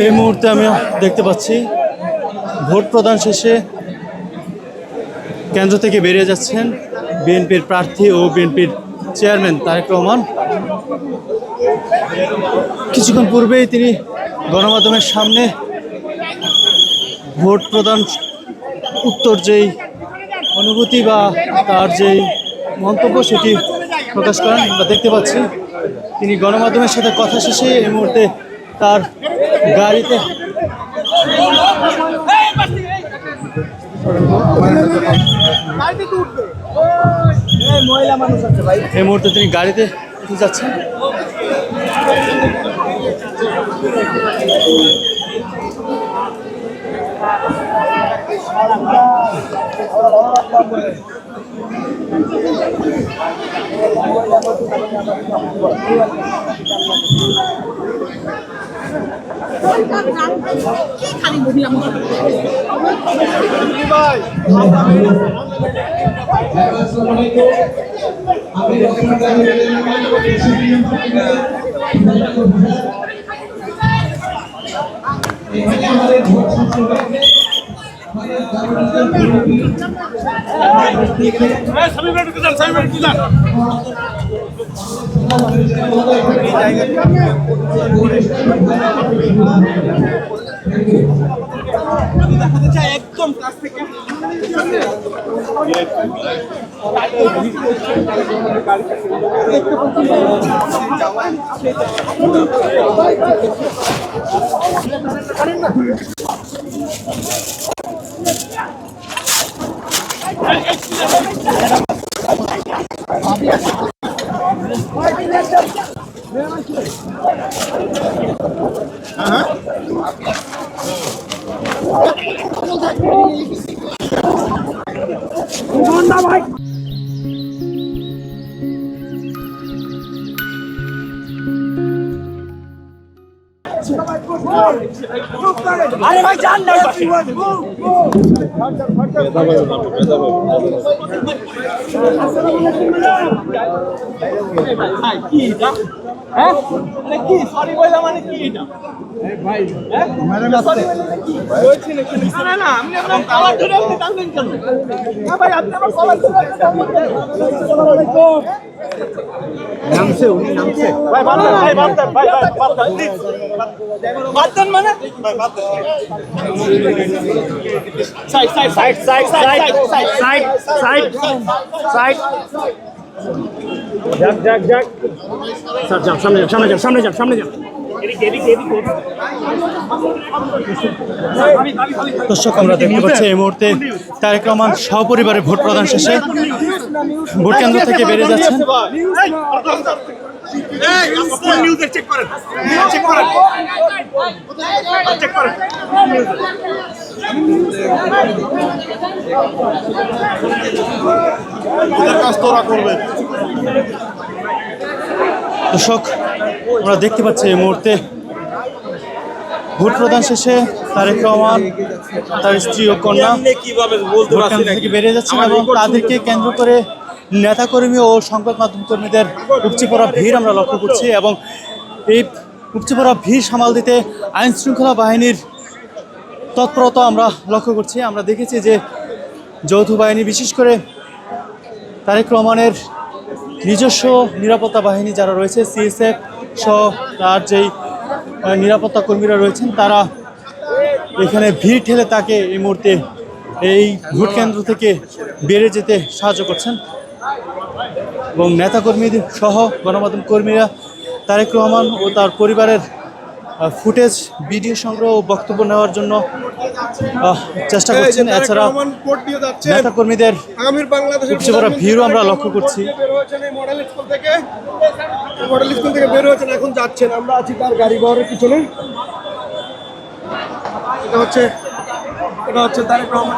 এই মুহূর্তে আমি দেখতে পাচ্ছি ভোট প্রদান শেষে কেন্দ্র থেকে বেরিয়ে যাচ্ছেন বিএনপির প্রার্থী ও বিএনপির চেয়ারম্যান তারেক রহমান। কিছুক্ষণ পূর্বেই তিনি গণমাধ্যমের সামনে ভোট প্রদান উত্তর যেই অনুভূতি বা তার যেই মন্তব্য সেটি প্রকাশ করেন আমরা দেখতে পাচ্ছি। তিনি গণমাধ্যমের সাথে কথা শেষে এই মুহূর্তে তার গাড়িতে এই মুহূর্তে তিনি গাড়িতে উঠে যাচ্ছেন। একদম কাছ থেকে আরে ভাই জান না কি এটা হ্যাঁ মানে কি সরি বললাম মানে কি এটা ভাই হ্যাঁ সরি বললাম কি বলছি না না আপনি আপনার কলার ধরে আপনি টানবেন কেন না ভাই আপনি আমার কলার ধরে টানবেন আসসালামু আলাইকুম নামছে উনি নামছে ভাই বাদ দেন ভাই বাদ দেন ভাই বাদ দেন প্লিজ বাদ দেন মানে ভাই বাদ দেন side side side side side side side side যাক যাক যাক স্যার যান সামনে যান সামনে যান সামনে যান সামনে যান দর্শক আমরা দেখতে পাচ্ছি এই মুহূর্তে তারেক রহমান সপরিবারে ভোট প্রদান শেষে ভোট কেন্দ্র থেকে বেরিয়ে যাচ্ছেন। দর্শক আমরা দেখতে পাচ্ছি এই মুহূর্তে ভোট প্রদান শেষে তারেক রহমান তার স্ত্রী ও কন্যা ভোট কেন্দ্র থেকে বেরিয়ে যাচ্ছেন এবং তাদেরকে কেন্দ্র করে নেতাকর্মী ও সংবাদ মাধ্যম কর্মীদের উপচে পড়া ভিড় আমরা লক্ষ্য করছি এবং এই উপচে পড়া ভিড় সামাল দিতে আইন শৃঙ্খলা বাহিনীর তৎপরতা আমরা লক্ষ্য করছি। আমরা দেখেছি যে যৌথ বাহিনী বিশেষ করে তারেক রহমানের নিজস্ব নিরাপত্তা বাহিনী যারা রয়েছে সিএসএফ সহ তার যেই নিরাপত্তা কর্মীরা রয়েছেন তারা এখানে ভিড় ঠেলে তাকে এই মুহূর্তে এই ভোট কেন্দ্র থেকে বেরিয়ে যেতে সাহায্য করছেন এবং নেতাকর্মী সহ গণমাধ্যম কর্মীরা তারেক রহমান ও তার পরিবারের ফুটেজ ভিডিও সংগ্রহ ও বক্তব্য নেওয়ার জন্য চেষ্টা করছেন। এছাড়া নেতাকর্মীদের উপচে পড়া ভিড়ও আমরা লক্ষ্য করছি। মডেল স্কুল থেকে বের হয়েছেন, এখন যাচ্ছেন, আমরা আছি তার গাড়ি বহরের পিছনে। এটা হচ্ছে তারেক রহমান।